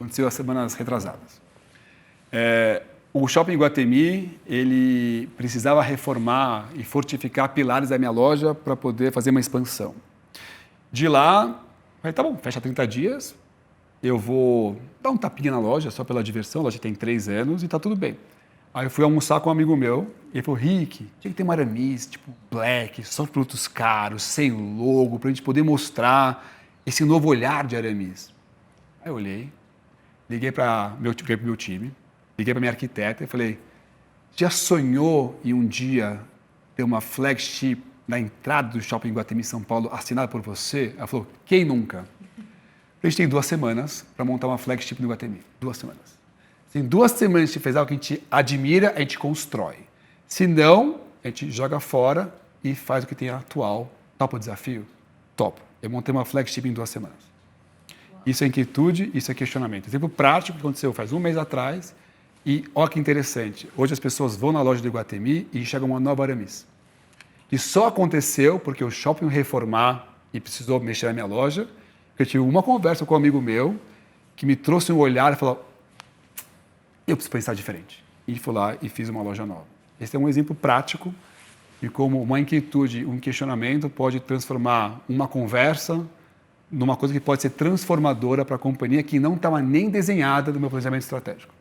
Aconteceu as semanas retrasadas. O Shopping Iguatemi, ele precisava reformar e fortificar pilares da minha loja para poder fazer uma expansão. De lá, falei, tá bom, fecha 30 dias, eu vou dar um tapinha na loja, só pela diversão, a loja tem 3 anos e tá tudo bem. Aí eu fui almoçar com um amigo meu, e ele falou, Rick, tinha que ter uma Aramis, tipo black, só produtos caros, sem logo, para a gente poder mostrar esse novo olhar de Aramis. Aí eu olhei, liguei para o meu time, liguei para minha arquiteta e falei, já sonhou em um dia ter uma flagship na entrada do Shopping Iguatemi São Paulo assinada por você? Ela falou, quem nunca? A gente tem 2 semanas para montar uma flagship no Iguatemi. 2 semanas. Se em 2 semanas a gente fez algo que a gente admira, a gente constrói. Se não, a gente joga fora e faz o que tem atual. Topa o desafio? Topo. Eu montei uma flagship em 2 semanas. Isso é inquietude, isso é questionamento. Exemplo prático que aconteceu faz 1 mês atrás. E olha que interessante. Hoje as pessoas vão na loja do Iguatemi e chega uma nova Aramis. E só aconteceu porque o shopping reformar e precisou mexer na minha loja. Eu tive uma conversa com um amigo meu que me trouxe um olhar e falou, eu preciso pensar diferente. E fui lá e fiz uma loja nova. Esse é um exemplo prático de como uma inquietude, um questionamento pode transformar uma conversa numa coisa que pode ser transformadora para a companhia que não estava nem desenhada no meu planejamento estratégico.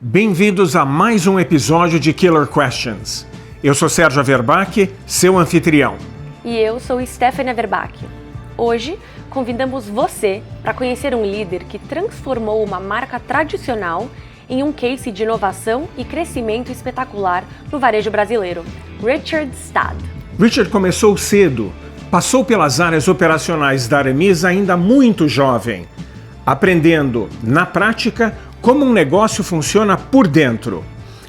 Bem-vindos a mais um episódio de Killer Questions. Eu sou Sérgio Averbach, seu anfitrião. E eu sou Stephanie Averbach. Hoje, convidamos você para conhecer um líder que transformou uma marca tradicional em um case de inovação e crescimento espetacular no varejo brasileiro, Richard Stad. Richard começou cedo, passou pelas áreas operacionais da Aramis ainda muito jovem, aprendendo, na prática, como um negócio funciona por dentro.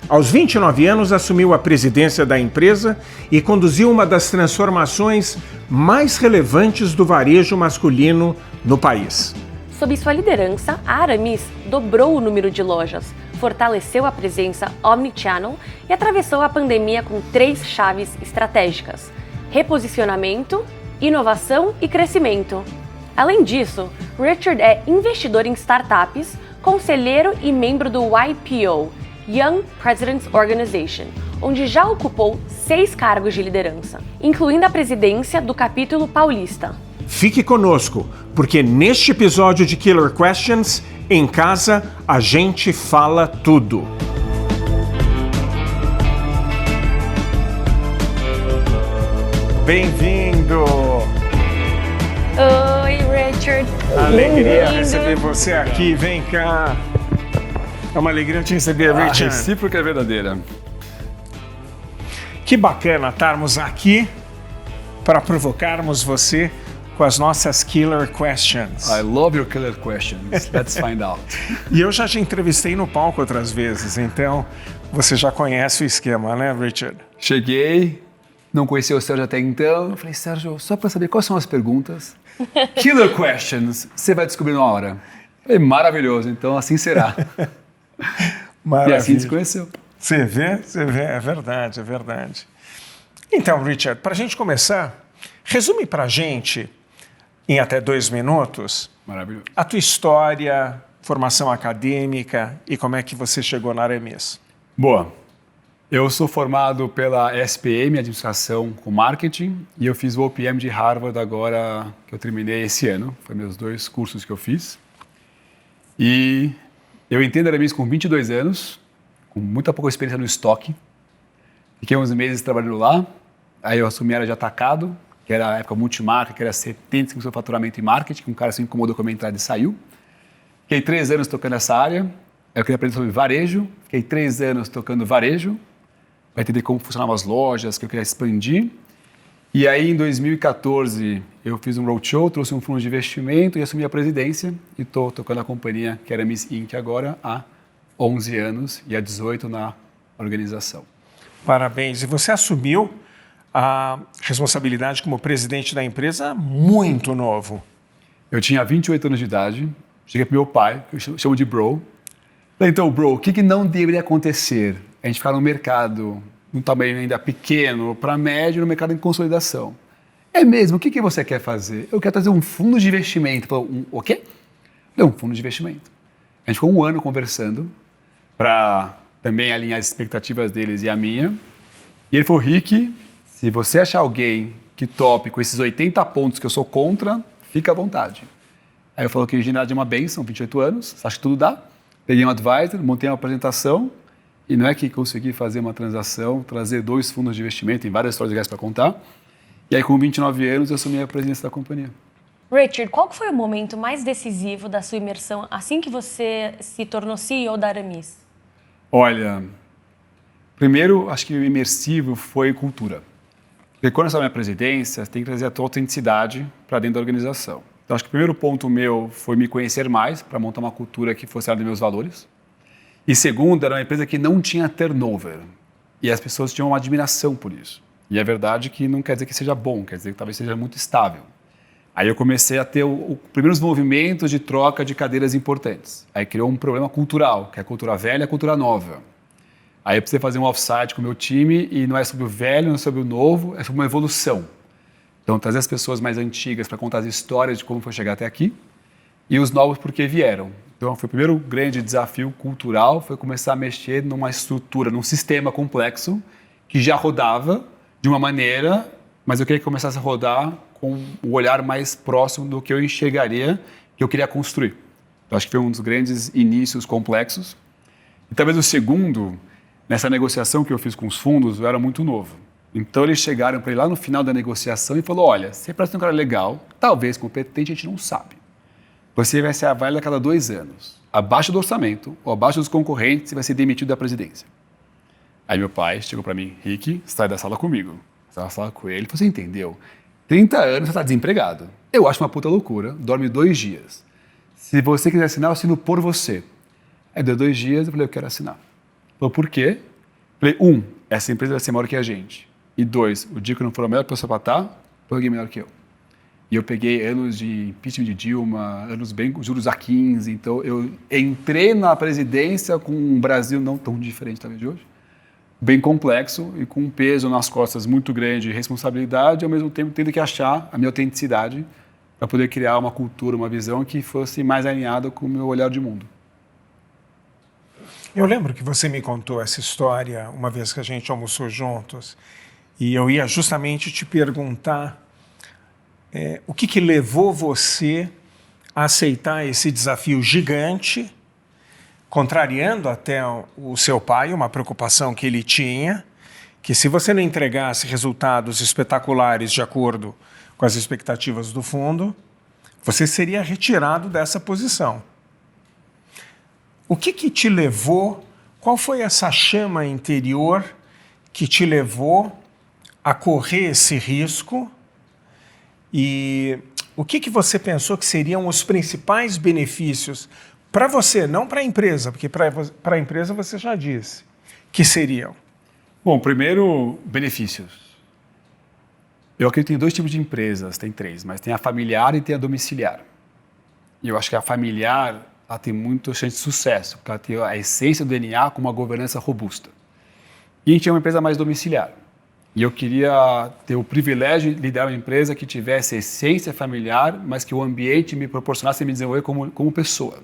Aos 29 anos, assumiu a presidência da empresa e conduziu uma das transformações mais relevantes do varejo masculino no país. Sob sua liderança, a Aramis dobrou o número de lojas, fortaleceu a presença omnichannel e atravessou a pandemia com 3 chaves estratégicas: reposicionamento, inovação e crescimento. Além disso, Richard é investidor em startups, conselheiro e membro do YPO, Young Presidents Organization, onde já ocupou 6 cargos de liderança, incluindo a presidência do capítulo paulista. Fique conosco, porque neste episódio de Killer Questions, em casa, a gente fala tudo. Bem-vindo! Oi, Richard! Alegria receber você aqui, vem cá. É uma alegria te receber, Richard. A recíproca é verdadeira. Que bacana estarmos aqui para provocarmos você com as nossas Killer Questions. I love your killer questions. Let's find out. E eu já te entrevistei no palco outras vezes, então você já conhece o esquema, né, Richard? Cheguei, não conhecia o Sérgio até então. Eu falei, Sérgio, só para saber quais são as perguntas. Killer questions, você vai descobrir na hora. É maravilhoso, então assim será. Maravilha. E assim se conheceu. Você vê, é verdade, é verdade. Então, Richard, para a gente começar, resume para a gente, em até 2 minutos, Maravilhoso. a tua história, formação acadêmica e como é que você chegou na Aramis. Boa. Eu sou formado pela SPM, Administração com Marketing, e eu fiz o OPM de Harvard agora, que eu terminei esse ano. Foi meus 2 cursos que eu fiz. E eu entendo a Aramis com 22 anos, com muita pouca experiência no estoque. Fiquei uns meses trabalhando lá, aí eu assumi a área de atacado, que era a época multimarca, que era 75% do faturamento em marketing, que um cara se incomodou com a minha entrada e saiu. Fiquei 3 anos tocando essa área. Eu queria aprender sobre varejo. Fiquei 3 anos tocando varejo, para entender como funcionavam as lojas, que eu queria expandir. E aí, em 2014, eu fiz um roadshow, trouxe um fundo de investimento e assumi a presidência. E estou tocando a companhia, que era Miss Inc. agora, há 11 anos e há 18 na organização. Parabéns. E você assumiu a responsabilidade como presidente da empresa muito novo. Eu tinha 28 anos de idade, cheguei para meu pai, que eu chamo de bro. Falei, então, bro, o que não deveria acontecer? A gente ficar no mercado, num tamanho ainda pequeno, para médio, no mercado em consolidação. É mesmo? O que você quer fazer? Eu quero trazer um fundo de investimento. O quê? Não, um fundo de investimento. A gente ficou 1 ano conversando para também alinhar as expectativas deles e a minha. E ele falou, Rick, se você achar alguém que tope com esses 80 pontos que eu sou contra, fica à vontade. Aí eu falo que engenharia é uma bênção, 28 anos, você acha que tudo dá? Peguei um advisor, montei uma apresentação e não é que consegui fazer uma transação, trazer 2 fundos de investimento, tem várias histórias legais para contar. E aí com 29 anos eu assumi a presidência da companhia. Richard, qual foi o momento mais decisivo da sua imersão assim que você se tornou CEO da Aramis? Olha, primeiro, acho que o imersivo foi cultura. Porque quando você está na presidência, você tem que trazer a tua autenticidade para dentro da organização. Então, acho que o primeiro ponto meu foi me conhecer mais, para montar uma cultura que fosse área dos meus valores. E segundo, era uma empresa que não tinha turnover. E as pessoas tinham uma admiração por isso. E é verdade que não quer dizer que seja bom, quer dizer que talvez seja muito estável. Aí eu comecei a ter os primeiros movimentos de troca de cadeiras importantes. Aí criou um problema cultural, que é a cultura velha e a cultura nova. Aí eu precisei fazer um offsite com o meu time e não é sobre o velho, não é sobre o novo, é sobre uma evolução. Então, trazer as pessoas mais antigas para contar as histórias de como foi chegar até aqui e os novos porque vieram. Então, foi o primeiro grande desafio cultural, foi começar a mexer numa estrutura, num sistema complexo que já rodava de uma maneira, mas eu queria que começasse a rodar com o olhar mais próximo do que eu enxergaria que eu queria construir. Então, acho que foi um dos grandes inícios complexos. E talvez o segundo, nessa negociação que eu fiz com os fundos, eu era muito novo. Então, eles chegaram para ele lá no final da negociação e falou, olha, você parece um cara legal, talvez competente, a gente não sabe. Você vai ser avaliado a cada 2 anos. Abaixo do orçamento ou abaixo dos concorrentes, você vai ser demitido da presidência. Aí meu pai chegou para mim, Rick, sai da sala comigo. Sai da sala com ele, você entendeu? 30 anos você está desempregado. Eu acho uma puta loucura, dorme 2 dias. Se você quiser assinar, eu assino por você. Aí deu 2 dias, eu falei, eu quero assinar. Falei, por quê? Falei, 1, essa empresa vai ser maior que a gente. E 2, o dia que eu não for a melhor pessoa para estar, foi alguém melhor que eu. E eu peguei anos de impeachment de Dilma, anos bem com juros a 15, então eu entrei na presidência com um Brasil não tão diferente talvez de hoje, bem complexo e com um peso nas costas muito grande de responsabilidade, ao mesmo tempo tendo que achar a minha autenticidade para poder criar uma cultura, uma visão que fosse mais alinhada com o meu olhar de mundo. Eu lembro que você me contou essa história uma vez que a gente almoçou juntos e eu ia justamente te perguntar o que levou você a aceitar esse desafio gigante, contrariando até o seu pai, uma preocupação que ele tinha, que se você não entregasse resultados espetaculares de acordo com as expectativas do fundo, você seria retirado dessa posição. O que te levou, qual foi essa chama interior que te levou a correr esse risco e o que você pensou que seriam os principais benefícios para você, não para a empresa, porque para a empresa você já disse, que seriam? Bom, primeiro, benefícios. Eu acredito em 2 tipos de empresas, tem 3, mas tem a familiar e tem a domiciliar. E eu acho que a familiar ela tem muita chance de sucesso, porque ela tem a essência do DNA com uma governança robusta. E a gente é uma empresa mais domiciliar. E eu queria ter o privilégio de liderar uma empresa que tivesse essência familiar, mas que o ambiente me proporcionasse me desenvolver como pessoa.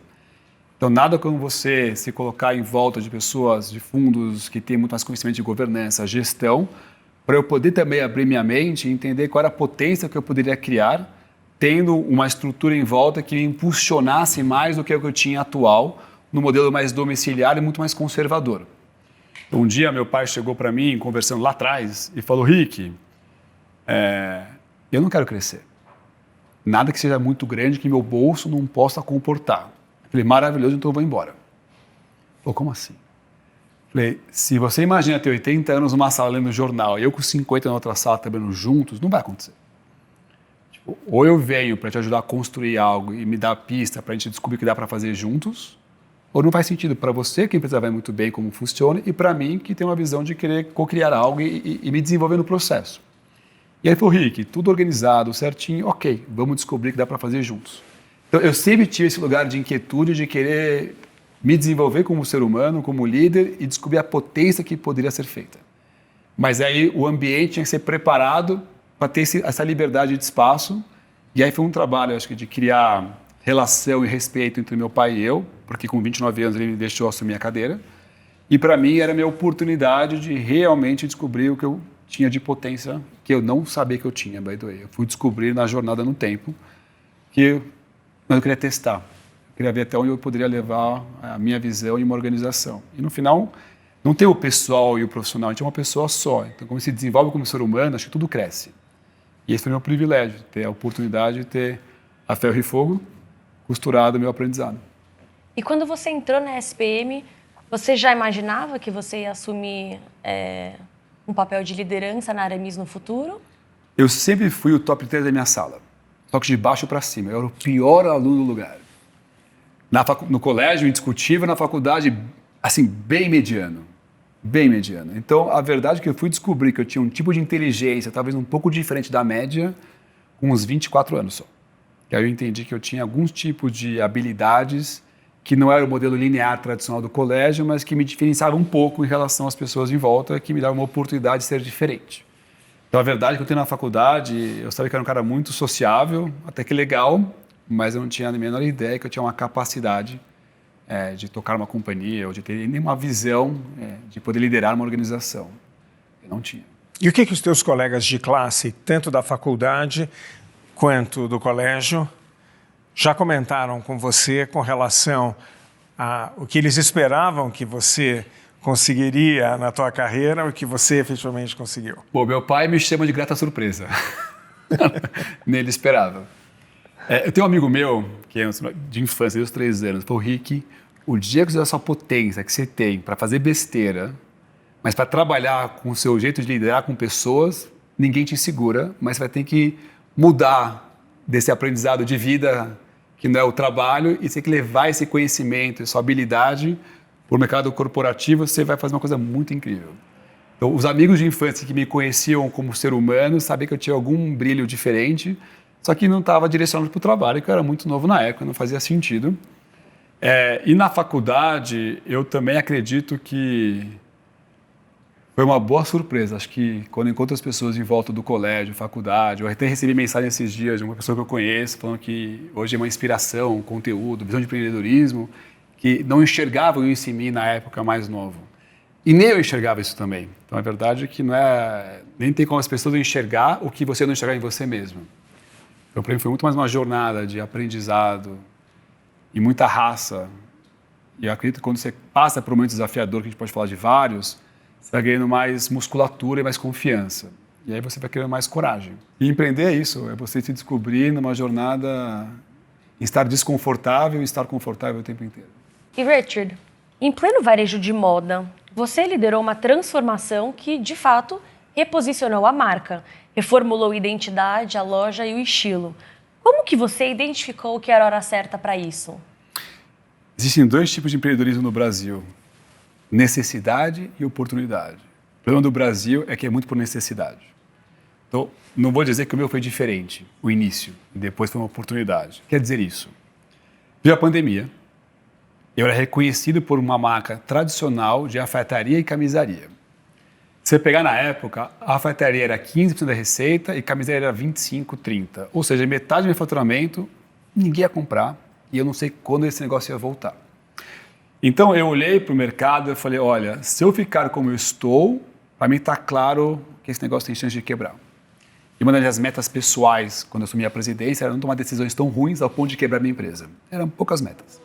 Então, nada como você se colocar em volta de pessoas, de fundos que têm muito mais conhecimento de governança, gestão, para eu poder também abrir minha mente e entender qual era a potência que eu poderia criar, tendo uma estrutura em volta que me impulsionasse mais do que o que eu tinha atual, no modelo mais domiciliar e muito mais conservador. Um dia meu pai chegou para mim, conversando lá atrás, e falou, Rick, eu não quero crescer. Nada que seja muito grande que meu bolso não possa comportar. Falei, maravilhoso, então eu vou embora. Pô, como assim? Falei, se você imagina ter 80 anos numa sala lendo jornal e eu com 50 na outra sala trabalhando juntos, não vai acontecer. Tipo, ou eu venho para te ajudar a construir algo e me dar a pista para a gente descobrir o que dá para fazer juntos, ou não faz sentido para você, que a empresa vai muito bem como funciona, e para mim, que tem uma visão de querer co-criar algo e me desenvolver no processo. E aí ele falou, Rick, tudo organizado, certinho, ok, vamos descobrir o que dá para fazer juntos. Então, eu sempre tive esse lugar de inquietude, de querer me desenvolver como ser humano, como líder e descobrir a potência que poderia ser feita. Mas aí o ambiente tinha que ser preparado para ter essa liberdade de espaço. E aí foi um trabalho, acho que, de criar relação e respeito entre meu pai e eu, porque com 29 anos ele me deixou assumir a cadeira. E para mim era a minha oportunidade de realmente descobrir o que eu tinha de potência, que eu não sabia que eu tinha, by the way. Eu fui descobrir na jornada no tempo, mas eu queria testar. Eu queria ver até onde eu poderia levar a minha visão e uma organização. E no final, não tem o pessoal e o profissional, a gente é uma pessoa só. Então, como se desenvolve como ser humano, acho que tudo cresce. E esse foi o meu privilégio, ter a oportunidade de ter a ferro e fogo costurado o meu aprendizado. E quando você entrou na SPM, você já imaginava que você ia assumir um papel de liderança na Aramis no futuro? Eu sempre fui o top 3 da minha sala, só que de baixo para cima. Eu era o pior aluno do lugar. No colégio, indiscutível, na faculdade, assim, bem mediano. Bem mediano. Então, a verdade é que eu fui descobrir que eu tinha um tipo de inteligência, talvez um pouco diferente da média, com uns 24 anos só. E aí eu entendi que eu tinha alguns tipos de habilidades que não era o modelo linear tradicional do colégio, mas que me diferenciava um pouco em relação às pessoas em volta, que me dava uma oportunidade de ser diferente. Então, a verdade é que eu tenho na faculdade, eu sabia que era um cara muito sociável, até que legal, mas eu não tinha a menor ideia que eu tinha uma capacidade de tocar uma companhia ou de ter nenhuma visão de poder liderar uma organização. Eu não tinha. E o que os teus colegas de classe, tanto da faculdade quanto do colégio, já comentaram com você com relação a o que eles esperavam que você conseguiria na tua carreira ou que você efetivamente conseguiu? Bom, meu pai me chama de grata surpresa. Nem ele esperava. Eu tenho um amigo meu, que é de infância, desde os 3 anos, falou, Rick, o dia que você usar a sua potência que você tem para fazer besteira, mas para trabalhar com o seu jeito de liderar com pessoas, ninguém te segura, mas você vai ter que mudar desse aprendizado de vida que não é o trabalho e você tem que levar esse conhecimento, essa habilidade para o mercado corporativo, você vai fazer uma coisa muito incrível. Então, os amigos de infância que me conheciam como ser humano sabiam que eu tinha algum brilho diferente, só que não estava direcionado para o trabalho, que eu era muito novo na época, não fazia sentido. E na faculdade, eu também acredito que foi uma boa surpresa. Acho que quando eu encontro as pessoas em volta do colégio, faculdade, eu até recebi mensagem esses dias de uma pessoa que eu conheço, falando que hoje é uma inspiração, um conteúdo, visão de empreendedorismo, que não enxergavam isso em mim na época mais novo. E nem eu enxergava isso também. Então, a verdade é que nem tem como as pessoas enxergar o que você não enxergar em você mesmo. Então, para mim, foi muito mais uma jornada de aprendizado e muita raça. E eu acredito que quando você passa por um momento desafiador, que a gente pode falar de vários, você vai ganhando mais musculatura e mais confiança. E aí você vai criando mais coragem. E empreender é isso, é você se descobrir numa jornada em estar desconfortável e estar confortável o tempo inteiro. E Richard, em pleno varejo de moda, você liderou uma transformação que, de fato, reposicionou a marca, reformulou a identidade, a loja e o estilo. Como que você identificou que era a hora certa para isso? Existem 2 tipos de empreendedorismo no Brasil, necessidade e oportunidade. O problema do Brasil é que é muito por necessidade. Então, não vou dizer que o meu foi diferente, o início, e depois foi uma oportunidade. Quer dizer isso. Veio a pandemia, eu era reconhecido por uma marca tradicional de alfaiataria e camisaria. Se você pegar na época, a alfaiataria era 15% da receita e camisaria era 25%, 30%. Ou seja, metade do meu faturamento, ninguém ia comprar e eu não sei quando esse negócio ia voltar. Então eu olhei para o mercado e falei, olha, se eu ficar como eu estou, para mim está claro que esse negócio tem chance de quebrar. E uma das minhas metas pessoais, quando eu assumi a presidência, era não tomar decisões tão ruins ao ponto de quebrar minha empresa. Eram poucas metas.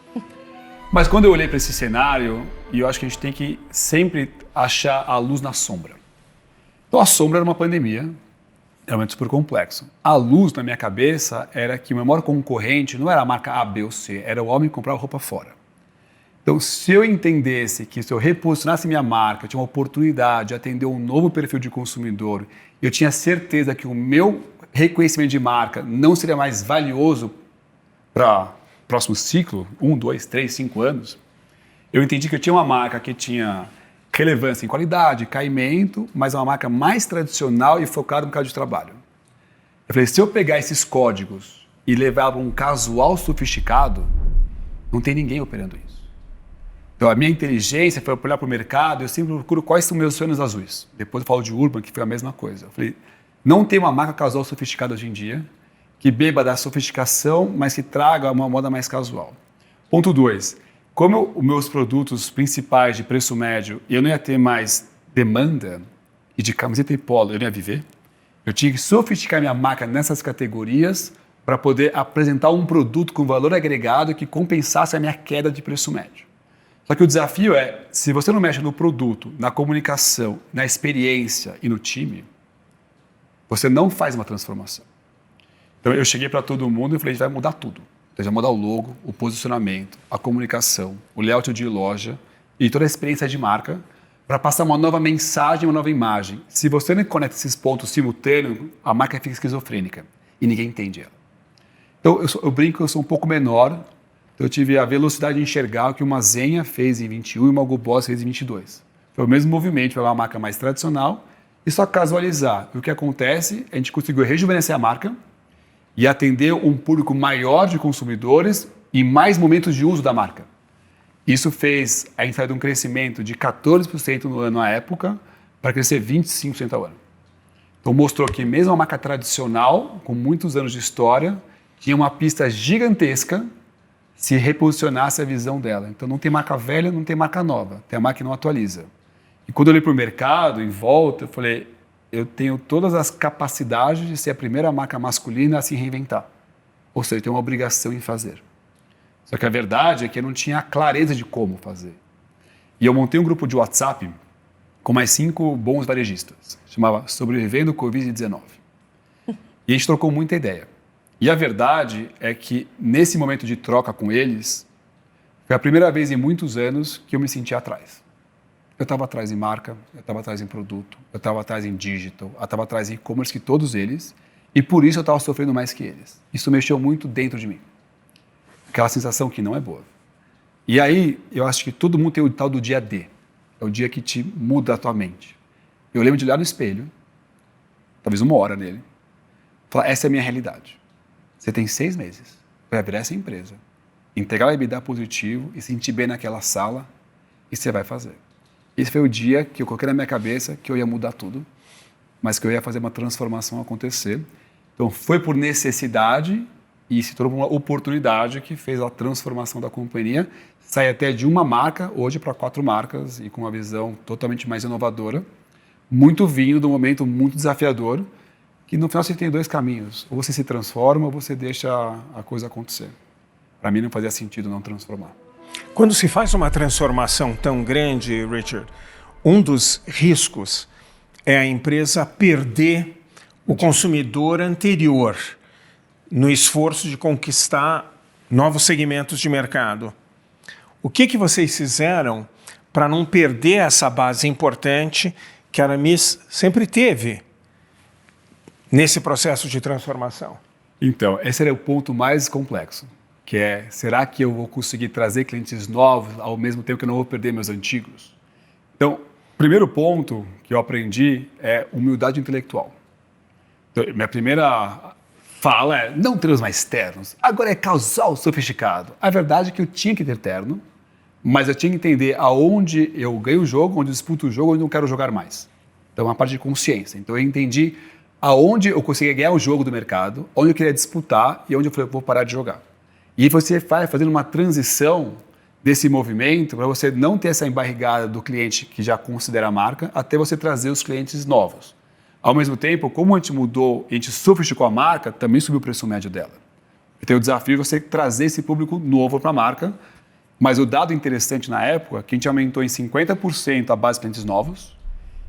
Mas quando eu olhei para esse cenário, e eu acho que a gente tem que sempre achar a luz na sombra. Então a sombra era uma pandemia, É um momento super complexo. A luz na minha cabeça era que o meu maior concorrente não era a marca A, B ou C, era o homem que comprava roupa fora. Então, se eu entendesse que se eu reposicionasse minha marca, eu tinha uma oportunidade de atender um novo perfil de consumidor, eu tinha certeza que o meu reconhecimento de marca não seria mais valioso para o próximo ciclo, 1, 2, 3, 5 anos, eu entendi que eu tinha uma marca que tinha relevância em qualidade, caimento, mas uma marca mais tradicional e focada no mercado de trabalho. Eu falei, se eu pegar esses códigos e levar para um casual sofisticado, não tem ninguém operando isso. Então, a minha inteligência foi olhar para o mercado, eu sempre procuro quais são meus sonhos azuis. Depois eu falo de Urban, que foi a mesma coisa. Eu falei, não tem uma marca casual sofisticada hoje em dia, que beba da sofisticação, mas que traga uma moda mais casual. Ponto 2. Como os meus produtos principais de preço médio, eu não ia ter mais demanda, e de camiseta e polo eu não ia viver, eu tinha que sofisticar minha marca nessas categorias para poder apresentar um produto com valor agregado que compensasse a minha queda de preço médio. Só que o desafio é, se você não mexe no produto, na comunicação, na experiência e no time, você não faz uma transformação. Então eu cheguei para todo mundo e falei, a gente vai mudar tudo. Então, a gente vai mudar o logo, o posicionamento, a comunicação, o layout de loja e toda a experiência de marca para passar uma nova mensagem, uma nova imagem. Se você não conecta esses pontos simultâneos, a marca fica esquizofrênica e ninguém entende ela. Então eu brinco que eu sou um pouco menor. Eu tive a velocidade de enxergar o que uma Zegna fez em 21 e uma Hugo Boss fez em 22. Foi o mesmo movimento, foi uma marca mais tradicional e só casualizar. E o que acontece, a gente conseguiu rejuvenescer a marca e atender um público maior de consumidores e mais momentos de uso da marca. Isso fez a gente sair de um crescimento de 14% no ano à época para crescer 25% ao ano. Então mostrou que mesmo uma marca tradicional, com muitos anos de história, tinha uma pista gigantesca se reposicionasse a visão dela. Então não tem marca velha, não tem marca nova, tem a marca que não atualiza. E quando eu olhei para o mercado, em volta, eu falei, eu tenho todas as capacidades de ser a primeira marca masculina a se reinventar. Ou seja, eu tenho uma obrigação em fazer. Só que a verdade é que eu não tinha clareza de como fazer. E eu montei um grupo de WhatsApp com mais 5 bons varejistas. Chamava Sobrevivendo Covid-19. E a gente trocou muita ideia. E a verdade é que, nesse momento de troca com eles, foi a primeira vez em muitos anos que eu me senti atrás. Eu estava atrás em marca, eu estava atrás em produto, eu estava atrás em digital, eu estava atrás em e-commerce que todos eles, e por isso eu estava sofrendo mais que eles. Isso mexeu muito dentro de mim. Aquela sensação que não é boa. E aí, eu acho que todo mundo tem o tal do dia D. É o dia que te muda a tua mente. Eu lembro de olhar no espelho, talvez 1 hora nele, e falar, essa é a minha realidade. Você tem 6 meses para virar essa empresa, integrar o EBITDA positivo e sentir bem naquela sala, e você vai fazer. Esse foi o dia que eu coloquei na minha cabeça que eu ia mudar tudo, mas que eu ia fazer uma transformação acontecer. Então foi por necessidade e se tornou uma oportunidade que fez a transformação da companhia, sair até de uma marca, hoje para 4 marcas e com uma visão totalmente mais inovadora, muito vindo de um momento muito desafiador, que no final você tem 2 caminhos, ou você se transforma ou você deixa a coisa acontecer. Para mim não fazia sentido não transformar. Quando se faz uma transformação tão grande, Richard, um dos riscos é a empresa perder o consumidor anterior no esforço de conquistar novos segmentos de mercado. O que vocês fizeram para não perder essa base importante que a Aramis sempre teve nesse processo de transformação? Então, esse era o ponto mais complexo, que é, será que eu vou conseguir trazer clientes novos ao mesmo tempo que eu não vou perder meus antigos? Então, o primeiro ponto que eu aprendi é humildade intelectual. Então, minha primeira fala é, não termos mais ternos, agora é casual sofisticado. A verdade é que eu tinha que ter terno, mas eu tinha que entender aonde eu ganho o jogo, onde eu disputo o jogo, onde eu não quero jogar mais. Então, é uma parte de consciência. Então, eu entendi aonde eu conseguia ganhar o jogo do mercado, onde eu queria disputar e onde eu falei, eu vou parar de jogar. E você vai fazendo uma transição desse movimento para você não ter essa embarrigada do cliente que já considera a marca, até você trazer os clientes novos. Ao mesmo tempo, como a gente mudou, a gente sofisticou a marca, também subiu o preço médio dela. Então o desafio é você trazer esse público novo para a marca, mas o dado interessante na época é que a gente aumentou em 50% a base de clientes novos,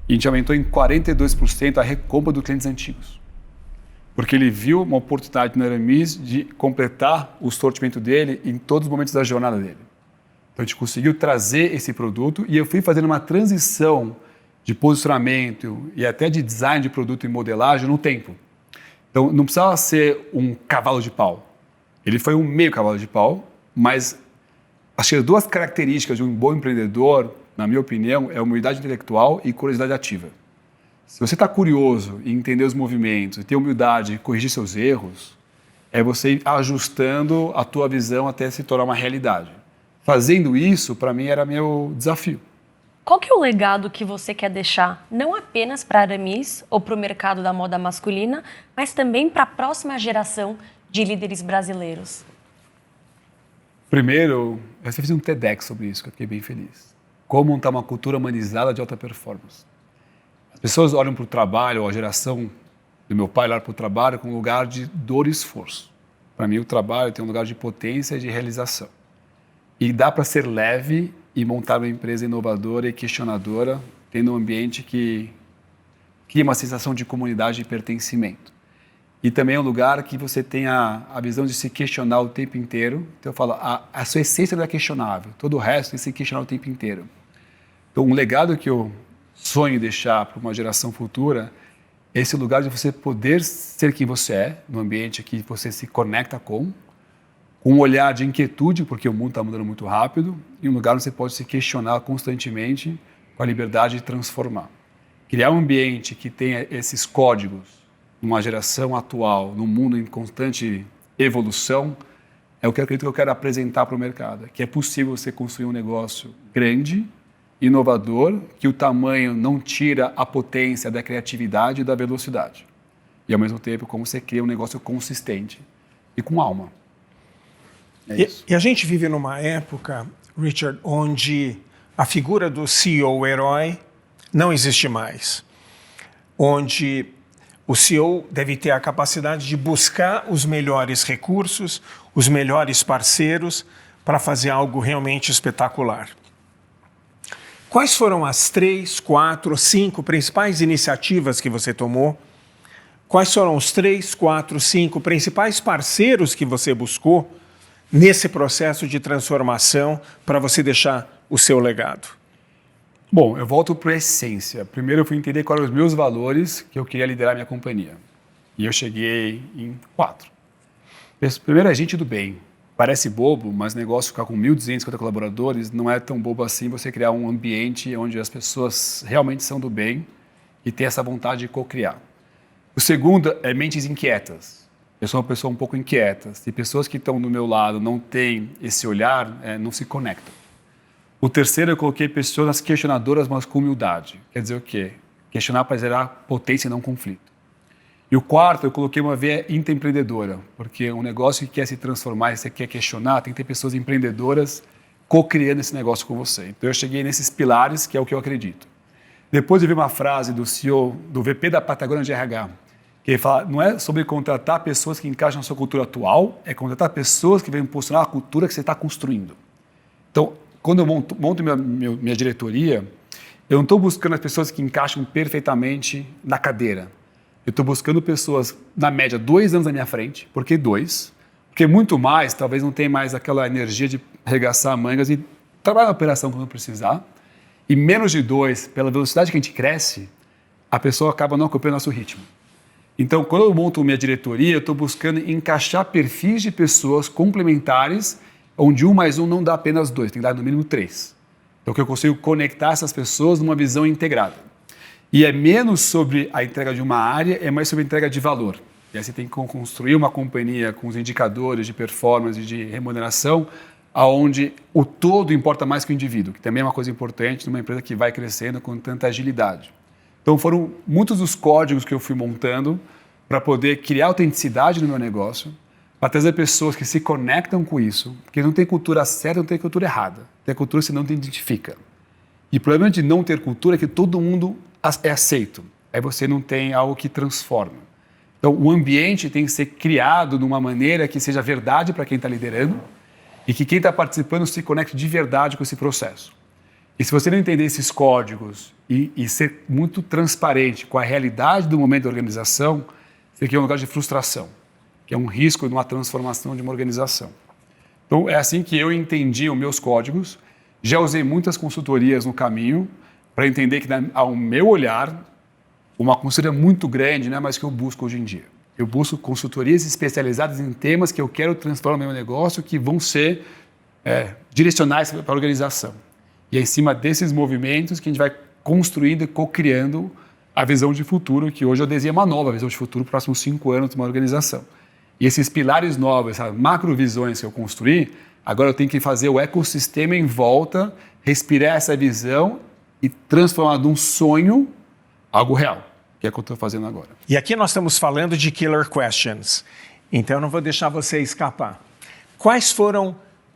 e a gente aumentou em 42% a recompra dos clientes antigos. Porque ele viu uma oportunidade na Aramis de completar o sortimento dele em todos os momentos da jornada dele. Então, a gente conseguiu trazer esse produto e eu fui fazendo uma transição de posicionamento e até de design de produto e modelagem no tempo. Então, não precisava ser um cavalo de pau. Ele foi um meio cavalo de pau, mas acho que as duas características de um bom empreendedor, na minha opinião, é humildade intelectual e curiosidade ativa. Se você está curioso em entender os movimentos e ter humildade e corrigir seus erros, é você ir ajustando a tua visão até se tornar uma realidade. Fazendo isso, para mim, era meu desafio. Qual que é o legado que você quer deixar, não apenas para a Aramis ou para o mercado da moda masculina, mas também para a próxima geração de líderes brasileiros? Primeiro, eu fiz um TEDx sobre isso, que eu fiquei bem feliz. Como montar uma cultura humanizada de alta performance. As pessoas olham para o trabalho, ou a geração do meu pai olha para o trabalho com um lugar de dor e esforço. Para mim, o trabalho tem um lugar de potência e de realização. E dá para ser leve e montar uma empresa inovadora e questionadora, tendo um ambiente que cria uma sensação de comunidade e pertencimento. E também é um lugar que você tem a visão de se questionar o tempo inteiro. Então eu falo, a sua essência não é questionável, todo o resto tem que se questionar o tempo inteiro. Então um legado que eu sonho deixar para uma geração futura é esse lugar de você poder ser quem você é, no ambiente que você se conecta com um olhar de inquietude, porque o mundo está mudando muito rápido, e um lugar onde você pode se questionar constantemente com a liberdade de transformar. Criar um ambiente que tenha esses códigos numa geração atual, num mundo em constante evolução, é o que eu acredito que eu quero apresentar para o mercado, que é possível você construir um negócio grande, inovador, que o tamanho não tira a potência da criatividade e da velocidade. E, ao mesmo tempo, como você cria um negócio consistente e com alma. E a gente vive numa época, Richard, onde a figura do CEO herói não existe mais. Onde o CEO deve ter a capacidade de buscar os melhores recursos, os melhores parceiros para fazer algo realmente espetacular. Quais foram as 3, 4, 5 principais iniciativas que você tomou? Quais foram os 3, 4, 5 principais parceiros que você buscou nesse processo de transformação para você deixar o seu legado? Bom, eu volto para a essência. Primeiro eu fui entender quais eram os meus valores que eu queria liderar a minha companhia. E eu cheguei em 4. Primeiro é gente do bem. Parece bobo, mas o negócio ficar com 1.250 colaboradores não é tão bobo assim você criar um ambiente onde as pessoas realmente são do bem e ter essa vontade de co-criar. O segundo é mentes inquietas. Eu sou uma pessoa um pouco inquieta. Se pessoas que estão do meu lado não têm esse olhar, não se conectam. O terceiro eu coloquei pessoas questionadoras, mas com humildade. Quer dizer o quê? Questionar para gerar potência e não conflito. E o quarto, eu coloquei uma veia intraempreendedora, porque um negócio que quer se transformar e você quer questionar, tem que ter pessoas empreendedoras co-criando esse negócio com você. Então eu cheguei nesses pilares, que é o que eu acredito. Depois eu vi uma frase do CEO, do VP da Patagônia de RH, que ele fala, não é sobre contratar pessoas que encaixam na sua cultura atual, é contratar pessoas que vêm impulsionar a cultura que você está construindo. Então, quando eu monto minha diretoria, eu não estou buscando as pessoas que encaixam perfeitamente na cadeira. Eu estou buscando pessoas, na média, 2 anos à minha frente. Por que 2? Porque muito mais, talvez não tenha mais aquela energia de arregaçar mangas e trabalhar na operação quando precisar. E menos de 2, pela velocidade que a gente cresce, a pessoa acaba não acompanhando o nosso ritmo. Então, quando eu monto minha diretoria, eu estou buscando encaixar perfis de pessoas complementares, onde 1 mais 1 não dá apenas 2, tem que dar no mínimo 3. Então, que eu consigo conectar essas pessoas numa visão integrada. E é menos sobre a entrega de uma área, é mais sobre a entrega de valor. E aí você tem que construir uma companhia com os indicadores de performance e de remuneração, onde o todo importa mais que o indivíduo, que também é uma coisa importante numa empresa que vai crescendo com tanta agilidade. Então foram muitos dos códigos que eu fui montando para poder criar autenticidade no meu negócio, para trazer pessoas que se conectam com isso, porque não tem cultura certa, não tem cultura errada. Tem cultura que você não te identifica. E o problema de não ter cultura é que todo mundo é aceito. Aí você não tem algo que transforma. Então, o ambiente tem que ser criado de uma maneira que seja verdade para quem está liderando e que quem está participando se conecte de verdade com esse processo. E se você não entender esses códigos e ser muito transparente com a realidade do momento da organização, você cria um lugar de frustração, que é um risco de uma transformação de uma organização. Então, é assim que eu entendi os meus códigos. Já usei muitas consultorias no caminho para entender que, ao meu olhar, uma consultoria muito grande não é mais o que eu busco hoje em dia. Eu busco consultorias especializadas em temas que eu quero transformar no meu negócio, que vão ser direcionais para a organização. E é em cima desses movimentos que a gente vai construindo e co-criando a visão de futuro, que hoje eu desenho uma nova visão de futuro para os próximos 5 anos de uma organização. E esses pilares novos, essas macrovisões que eu construí, agora eu tenho que fazer o ecossistema em volta, respirar essa visão e transformar de um sonho algo real, que é o que eu estou fazendo agora. E aqui nós estamos falando de killer questions, então eu não vou deixar você escapar. Quais foram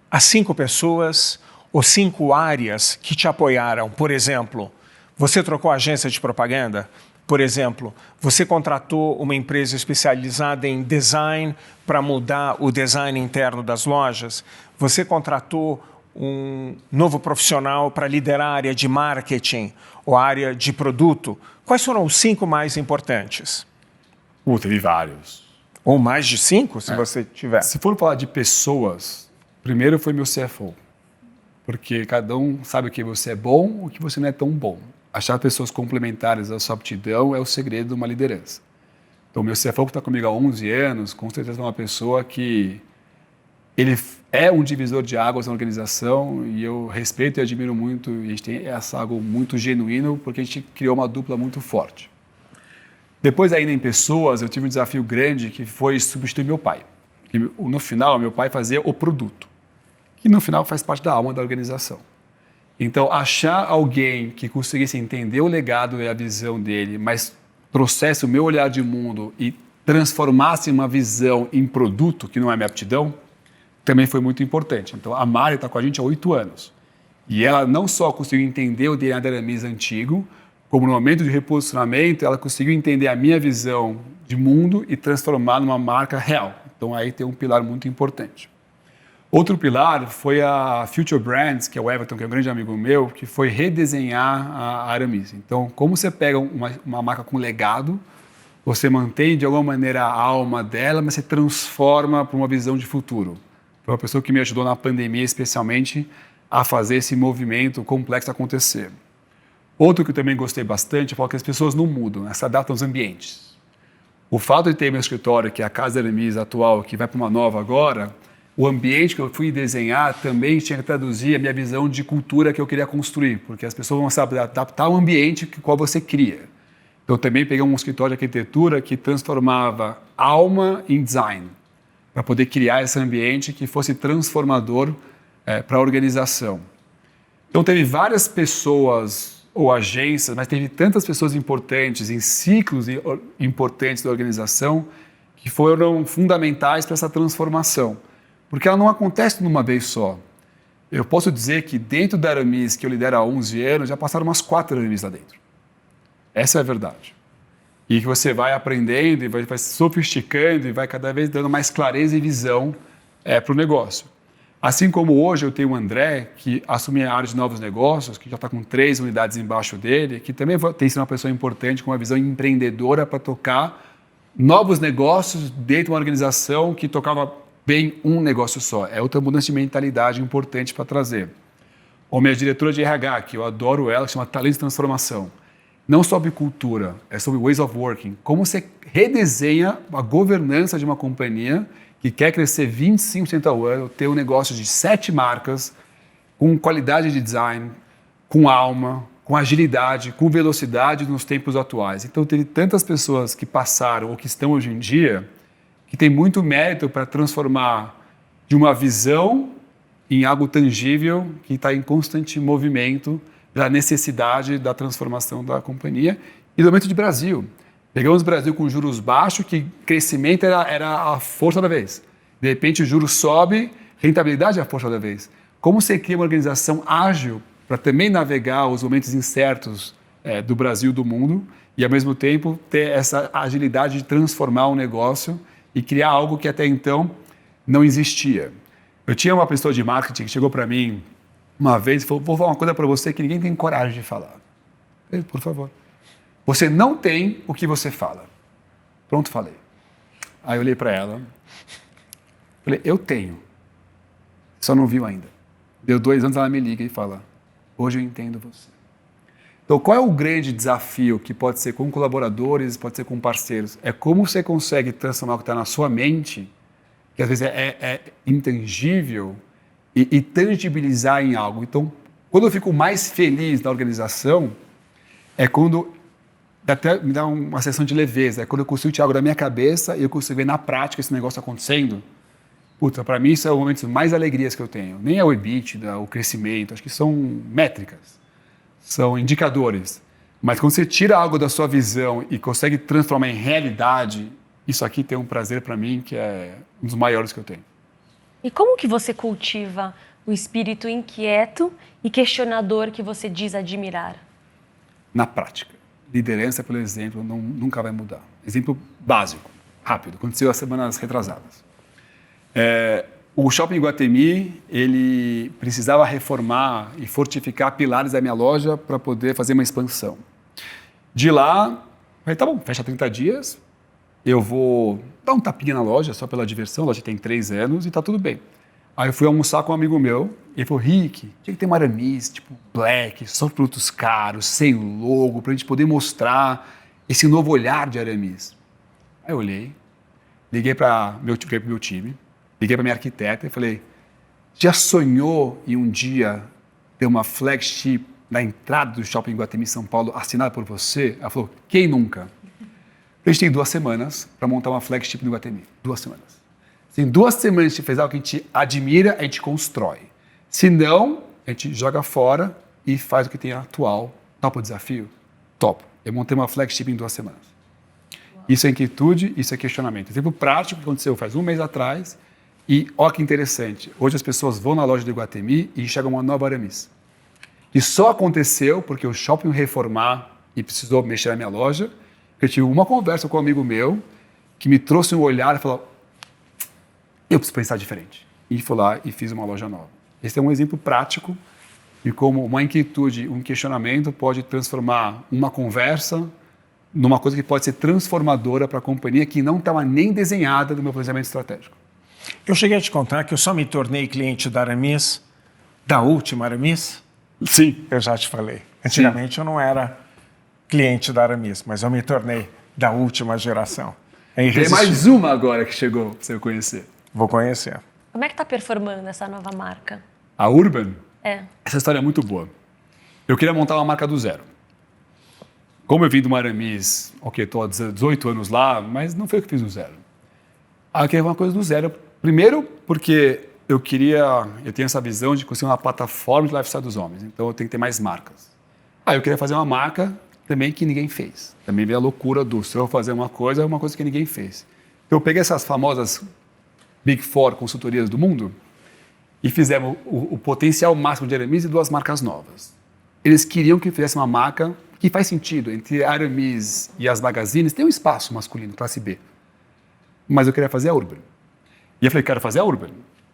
as 5 pessoas ou 5 áreas que te apoiaram? Por exemplo, você trocou agência de propaganda? Por exemplo, você contratou uma empresa especializada em design para mudar o design interno das lojas? Você contratou um novo profissional para liderar a área de marketing ou a área de produto? Quais foram os 5 mais importantes? Teve vários. Ou mais de 5, se você tiver. Se for falar de pessoas, primeiro foi meu CFO. Porque cada um sabe o que você é bom e o que você não é tão bom. Achar pessoas complementares à sua aptidão é o segredo de uma liderança. Então, meu CFO que está comigo há 11 anos, com certeza é uma pessoa que ele é um divisor de águas na organização e eu respeito e admiro muito. E a gente tem algo muito genuíno porque a gente criou uma dupla muito forte. Depois, ainda em pessoas, eu tive um desafio grande que foi substituir meu pai. E, no final, meu pai fazia o produto, que no final faz parte da alma da organização. Então, achar alguém que conseguisse entender o legado e a visão dele, mas trouxesse o meu olhar de mundo e transformasse uma visão em produto, que não é minha aptidão, também foi muito importante. Então, a Mari está com a gente há 8 anos. E ela não só conseguiu entender o DNA da Aramis antigo, como no momento de reposicionamento, ela conseguiu entender a minha visão de mundo e transformar numa marca real. Então, aí tem um pilar muito importante. Outro pilar foi a Future Brands, que é o Everton, que é um grande amigo meu, que foi redesenhar a Aramis. Então, como você pega uma marca com legado, você mantém de alguma maneira a alma dela, mas você transforma para uma visão de futuro. Foi uma pessoa que me ajudou na pandemia, especialmente, a fazer esse movimento complexo acontecer. Outro que eu também gostei bastante, é que as pessoas não mudam, se adaptam aos ambientes. O fato de ter meu escritório, que é a Casa Aramis atual, que vai para uma nova agora, o ambiente que eu fui desenhar também tinha que traduzir a minha visão de cultura que eu queria construir, porque as pessoas vão se adaptar ao ambiente que qual você cria. Então, eu também peguei um escritório de arquitetura que transformava alma em design, para poder criar esse ambiente que fosse transformador para a organização. Então, teve várias pessoas ou agências, mas teve tantas pessoas importantes em ciclos importantes da organização que foram fundamentais para essa transformação. Porque ela não acontece numa vez só. Eu posso dizer que dentro da Aramis, que eu lidero há 11 anos, já passaram umas 4 Aramis lá dentro. Essa é a verdade. E que você vai aprendendo, e vai se sofisticando, e vai cada vez dando mais clareza e visão para o negócio. Assim como hoje eu tenho o André, que assumiu a área de novos negócios, que já está com 3 unidades embaixo dele, que também tem sido uma pessoa importante, com uma visão empreendedora para tocar novos negócios dentro de uma organização que tocava bem um negócio só. É outra mudança de mentalidade importante para trazer. Ou minha diretora de RH, que eu adoro ela, que chama Talento de Transformação. Não sobre cultura, é sobre ways of working. Como você redesenha a governança de uma companhia que quer crescer 25% ao ano, ter um negócio de 7 marcas, com qualidade de design, com alma, com agilidade, com velocidade nos tempos atuais. Então, teve tantas pessoas que passaram ou que estão hoje em dia que tem muito mérito para transformar de uma visão em algo tangível que está em constante movimento da necessidade da transformação da companhia e do momento de Brasil. Pegamos o Brasil com juros baixos, que crescimento era a força da vez. De repente o juros sobe, rentabilidade é a força da vez. Como você cria uma organização ágil para também navegar os momentos incertos do Brasil e do mundo e ao mesmo tempo ter essa agilidade de transformar um negócio e criar algo que até então não existia. Eu tinha uma pessoa de marketing que chegou para mim uma vez e falou: vou falar uma coisa para você que ninguém tem coragem de falar. Eu falei: por favor. Você não tem o que você fala. Pronto, falei. Aí eu olhei para ela, falei, eu tenho, só não viu ainda. Deu 2 anos, ela me liga e fala, hoje eu entendo você. Então, qual é o grande desafio que pode ser com colaboradores, pode ser com parceiros? É como você consegue transformar o que está na sua mente, que às vezes é intangível, e tangibilizar em algo. Então, quando eu fico mais feliz na organização, é quando até me dá uma sensação de leveza, é quando eu consigo tirar algo da minha cabeça e eu consigo ver na prática esse negócio acontecendo. Puta, para mim isso é o momento mais alegrias que eu tenho. Nem é o EBITDA, o crescimento, acho que são métricas, são indicadores. Mas quando você tira algo da sua visão e consegue transformar em realidade, isso aqui tem um prazer para mim que é um dos maiores que eu tenho. E como que você cultiva o espírito inquieto e questionador que você diz admirar? Na prática. Liderança, pelo exemplo, nunca vai mudar. Exemplo básico, rápido, aconteceu as semanas retrasadas. O Shopping Iguatemi, ele precisava reformar e fortificar pilares da minha loja para poder fazer uma expansão. De lá, falei, tá bom, fecha 30 dias, eu vou dar um tapinha na loja, só pela diversão, a loja tem 3 anos e tá tudo bem. Aí eu fui almoçar com um amigo meu, e ele falou, Rick, tinha que ter uma Aramis, tipo black, só produtos caros, sem logo, pra gente poder mostrar esse novo olhar de Aramis. Aí eu olhei, liguei para meu time, liguei para minha arquiteta e falei, já sonhou em um dia ter uma flagship na entrada do Shopping Iguatemi São Paulo assinada por você? Ela falou, quem nunca? A gente tem 2 semanas para montar uma flagship no Iguatemi, 2 semanas. Se em 2 semanas a gente fez algo que a gente admira, a gente constrói. Se não, a gente joga fora e faz o que tem atual. Topa o desafio? Topo. Eu montei uma flagship em 2 semanas. Isso é inquietude, isso é questionamento. Exemplo prático que aconteceu faz 1 mês atrás e olha que interessante. Hoje as pessoas vão na loja do Iguatemi e enxergam uma nova Aramis. E só aconteceu porque o shopping reformar e precisou mexer na minha loja. Eu tive uma conversa com um amigo meu que me trouxe um olhar e falou, eu preciso pensar diferente. E fui lá e fiz uma loja nova. Esse é um exemplo prático de como uma inquietude, um questionamento pode transformar uma conversa numa coisa que pode ser transformadora para a companhia que não estava nem desenhada no meu planejamento estratégico. Eu cheguei a te contar que eu só me tornei cliente da Aramis, da última Aramis? Sim. Eu já te falei. Antigamente eu não era cliente da Aramis, mas eu me tornei da última geração. Tem mais uma agora que chegou para você conhecer. Vou conhecer. Como é que está performando essa nova marca? A Urban? É. Essa história é muito boa. Eu queria montar uma marca do zero. Como eu vim de uma Aramis, estou há 18 anos lá, mas não foi eu que fiz do zero. Eu queria uma coisa do zero. Primeiro, porque eu tenho essa visão de conseguir uma plataforma de lifestyle dos homens, então eu tenho que ter mais marcas. Eu queria fazer uma marca também que ninguém fez. Também veio a loucura se eu vou fazer uma coisa que ninguém fez. Então eu peguei essas famosas Big Four consultorias do mundo e fizemos o potencial máximo de Aramis e 2 marcas novas. Eles queriam que fizesse uma marca que faz sentido. Entre a Aramis e as Magazines tem um espaço masculino, classe B. Mas eu queria fazer a Urban. E eu falei, quero fazer a Urban.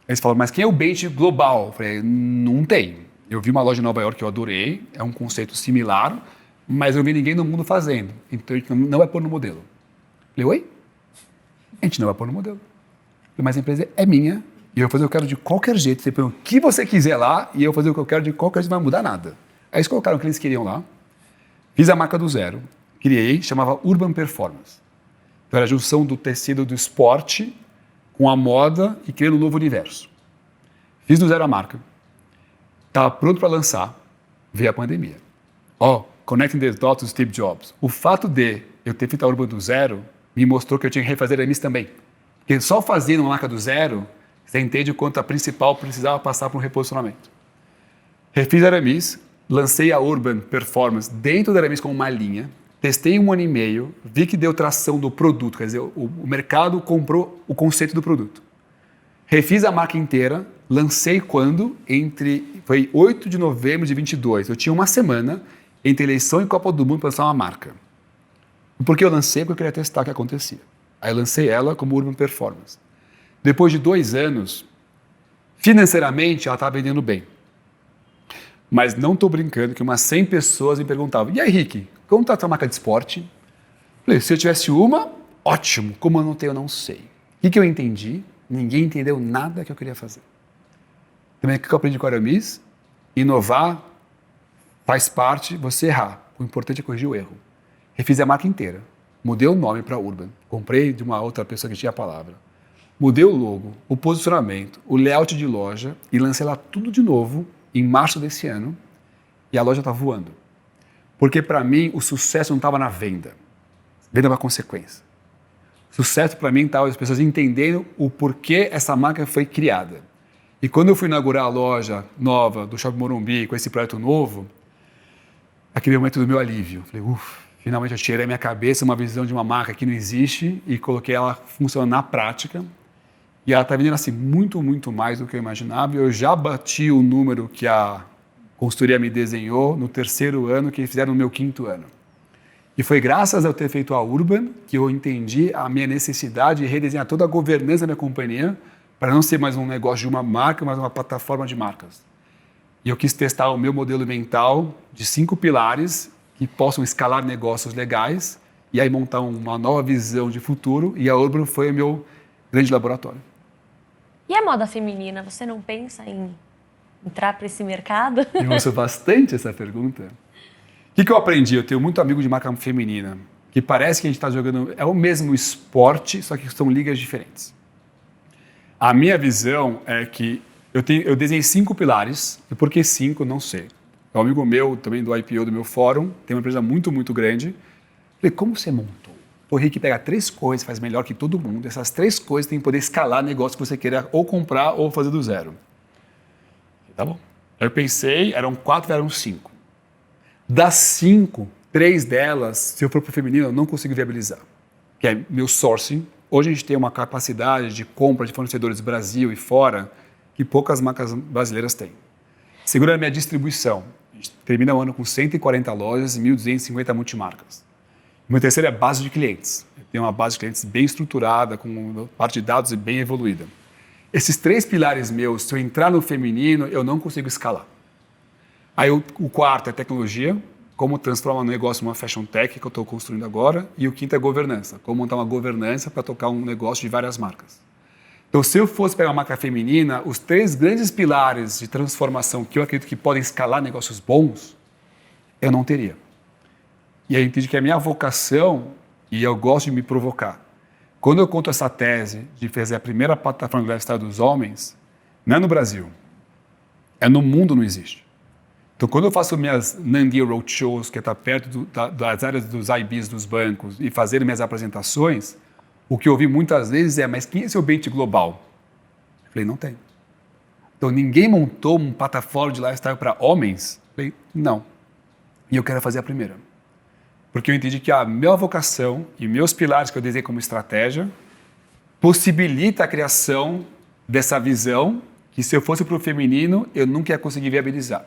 Eles falaram, mas quem é o bait global? Eu falei, não tem. Eu vi uma loja em Nova York que eu adorei, é um conceito similar, mas eu não vi ninguém no mundo fazendo. Então a gente não vai pôr no modelo. Eu falei, oi? A gente não vai pôr no modelo. Mas a empresa é minha e eu vou fazer o que eu quero de qualquer jeito. Você põe o que você quiser lá e eu vou fazer o que eu quero de qualquer jeito, não vai mudar nada. Aí eles colocaram o que eles queriam lá, fiz a marca do zero, criei, chamava Urban Performance. Então era a junção do tecido do esporte com a moda e criando um novo universo. Fiz do zero a marca. Estava pronto para lançar, veio a pandemia. Connecting the dots do Steve Jobs. O fato de eu ter feito a Urban do zero me mostrou que eu tinha que refazer a Aramis também. Porque só fazendo uma marca do zero, você entende o quanto a principal precisava passar por um reposicionamento. Refiz a Aramis, lancei a Urban Performance dentro da Aramis como uma linha, testei 1 ano e meio, vi que deu tração do produto, quer dizer, o mercado comprou o conceito do produto. Refiz a marca inteira, lancei foi 8 de novembro de 22. Eu tinha uma semana entre eleição e Copa do Mundo para lançar uma marca. Por que eu lancei? Porque eu queria testar o que acontecia. Aí eu lancei ela como Urban Performance. Depois de 2 anos, financeiramente ela estava vendendo bem. Mas não estou brincando que umas 100 pessoas me perguntavam, e aí, Rick, como está a tua marca de esporte? Falei, se eu tivesse uma, ótimo, como eu não tenho, eu não sei. O que eu entendi? Ninguém entendeu nada que eu queria fazer. Também o que eu aprendi com a Aramis? Inovar faz parte você errar. O importante é corrigir o erro. Refiz a marca inteira. Mudei o nome para Urban. Comprei de uma outra pessoa que tinha a palavra. Mudei o logo, o posicionamento, o layout de loja e lancei lá tudo de novo em março desse ano. E a loja está voando. Porque para mim o sucesso não estava na venda. Venda é uma consequência. Sucesso para mim estava as pessoas entendendo o porquê essa marca foi criada. E quando eu fui inaugurar a loja nova do Shopping Morumbi com esse projeto novo, aquele momento do meu alívio. Falei, finalmente eu tirei da minha cabeça uma visão de uma marca que não existe e coloquei ela funcionando na prática. E ela está vendendo assim muito, muito mais do que eu imaginava. Eu já bati o número que a consultoria me desenhou no 3º ano, que eles fizeram no meu 5º ano. E foi graças a eu ter feito a Urban que eu entendi a minha necessidade de redesenhar toda a governança da minha companhia para não ser mais um negócio de uma marca, mas uma plataforma de marcas. E eu quis testar o meu modelo mental de 5 pilares que possam escalar negócios legais e aí montar uma nova visão de futuro. E a Urban foi o meu grande laboratório. E a moda feminina, você não pensa em entrar para esse mercado? Eu ouço bastante essa pergunta. O que eu aprendi? Eu tenho muito amigo de marca feminina, que parece que a gente está jogando... É o mesmo esporte, só que são ligas diferentes. A minha visão é que eu desenhei 5 pilares, e por que 5, não sei. Um amigo meu, também do IPO do meu fórum, tem uma empresa muito, muito grande. Falei, como você montou? O Rick pega 3 coisas, faz melhor que todo mundo. Essas 3 coisas tem que poder escalar negócio que você queira ou comprar ou fazer do zero. Tá bom. Eu pensei, eram 4, eram 5. Das 5, 3 delas, se eu for para o feminino, eu não consigo viabilizar. Que é meu sourcing. Hoje a gente tem uma capacidade de compra de fornecedores do Brasil e fora que poucas marcas brasileiras têm. Segura a minha distribuição. A gente termina o ano com 140 lojas e 1.250 multimarcas. O meu terceiro é a base de clientes. Eu tenho uma base de clientes bem estruturada, com parte de dados bem evoluída. Esses 3 pilares meus, se eu entrar no feminino, eu não consigo escalar. Aí o quarto é tecnologia, como transformar um negócio numa fashion tech que eu estou construindo agora. E o quinto é governança, como montar uma governança para tocar um negócio de várias marcas. Então, se eu fosse pegar uma marca feminina, os 3 grandes pilares de transformação que eu acredito que podem escalar negócios bons, eu não teria. E aí eu entendi que a minha vocação, e eu gosto de me provocar, quando eu conto essa tese de fazer a primeira plataforma de lifestyle dos homens, não é no Brasil, é no mundo, não existe. Então, quando eu faço minhas Nandia Roadshows, que está perto das áreas dos IBs dos bancos, e fazer minhas apresentações, o que eu ouvi muitas vezes é, mas quem é seu bait global? Eu falei, não tem. Então, ninguém montou um plataforma de lifestyle para homens? Eu falei, não. E eu quero fazer a primeira. Porque eu entendi que a minha vocação e meus pilares que eu desenhei como estratégia possibilita a criação dessa visão que se eu fosse para o feminino, eu nunca ia conseguir viabilizar.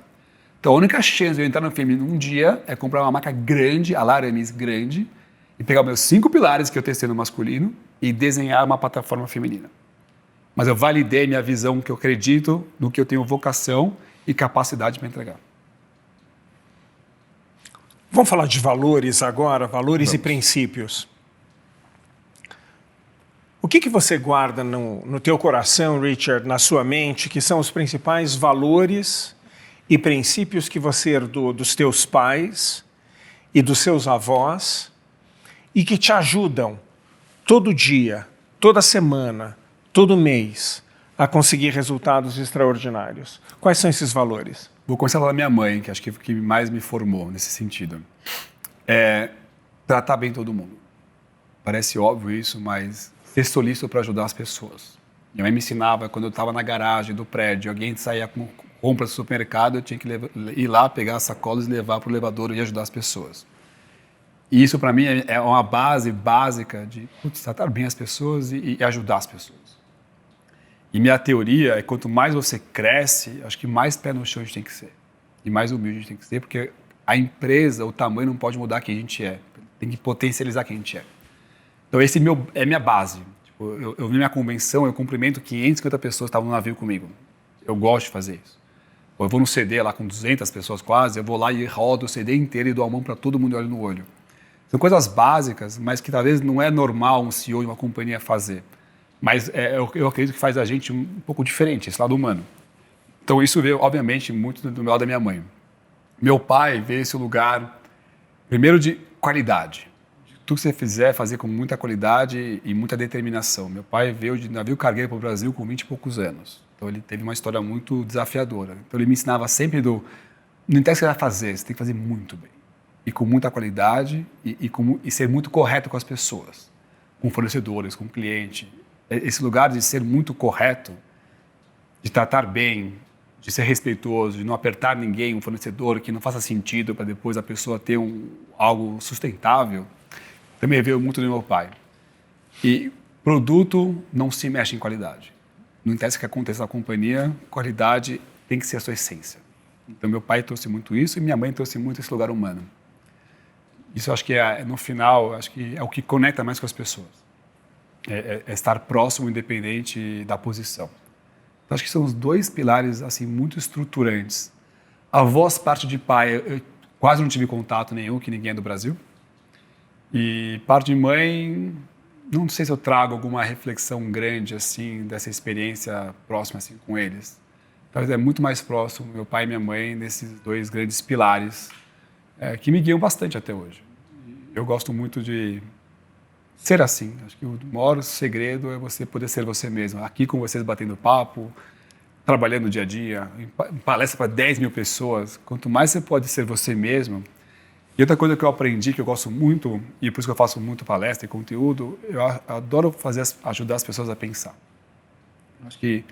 Então, a única chance de eu entrar no feminino um dia é comprar uma marca grande, a Aramis grande, e pegar os meus 5 pilares que eu testei no masculino e desenhar uma plataforma feminina. Mas eu validei minha visão, que eu acredito, no que eu tenho vocação e capacidade para entregar. Vamos falar de valores agora, valores e princípios. O que você guarda no teu coração, Richard, na sua mente, que são os principais valores e princípios que você herdou dos teus pais e dos seus avós e que te ajudam todo dia, toda semana, todo mês a conseguir resultados extraordinários? Quais são esses valores? Vou começar pela minha mãe, que acho que mais me formou nesse sentido. É tratar bem todo mundo. Parece óbvio isso, mas ser solícito para ajudar as pessoas. Minha mãe me ensinava, quando eu estava na garagem do prédio, alguém saía com compras do supermercado, eu tinha que ir lá, pegar as sacolas e levar para o elevador e ajudar as pessoas. E isso, para mim, é uma base básica de tratar bem as pessoas e ajudar as pessoas. E minha teoria é que quanto mais você cresce, acho que mais pé no chão a gente tem que ser. E mais humilde a gente tem que ser, porque a empresa, o tamanho não pode mudar quem a gente é. Tem que potencializar quem a gente é. Então, esse é minha base. Tipo, eu vi minha convenção, eu cumprimento 550 pessoas que estavam no navio comigo. Eu gosto de fazer isso. Ou eu vou no CD lá com 200 pessoas quase, eu vou lá e rodo o CD inteiro e dou a mão para todo mundo e olho no olho. São coisas básicas, mas que talvez não é normal um CEO de uma companhia fazer. Mas eu acredito que faz a gente um pouco diferente, esse lado humano. Então isso veio, obviamente, muito do meu lado da minha mãe. Meu pai veio esse lugar, primeiro, de qualidade. Tudo que você fizer, fazer com muita qualidade e muita determinação. Meu pai veio de navio cargueiro para o Brasil com 20 e poucos anos. Então ele teve uma história muito desafiadora. Então ele me ensinava sempre não interessa o que você vai fazer, você tem que fazer muito bem. E com muita qualidade e ser muito correto com as pessoas. Com fornecedores, com cliente. Esse lugar de ser muito correto, de tratar bem, de ser respeitoso, de não apertar ninguém, um fornecedor que não faça sentido para depois a pessoa ter algo sustentável, também veio muito do meu pai. E produto não se mexe em qualidade. Não interessa o que aconteça na companhia, qualidade tem que ser a sua essência. Então meu pai trouxe muito isso e minha mãe trouxe muito esse lugar humano. Isso eu acho que no final, acho que é o que conecta mais com as pessoas. É estar próximo, independente da posição. Então, acho que são os dois pilares assim muito estruturantes. A voz, parte de pai, eu quase não tive contato nenhum, que ninguém é do Brasil. E parte de mãe, não sei se eu trago alguma reflexão grande assim dessa experiência próxima assim com eles. Talvez é muito mais próximo meu pai e minha mãe nesses dois grandes pilares que me guiam bastante até hoje. Eu gosto muito de ser assim. Acho que o maior segredo é você poder ser você mesmo. Aqui com vocês batendo papo, trabalhando dia a dia, em palestra para 10 mil pessoas. Quanto mais você pode ser você mesmo. E outra coisa que eu aprendi, que eu gosto muito, e por isso que eu faço muito palestra e conteúdo, eu adoro ajudar as pessoas a pensar. Acho que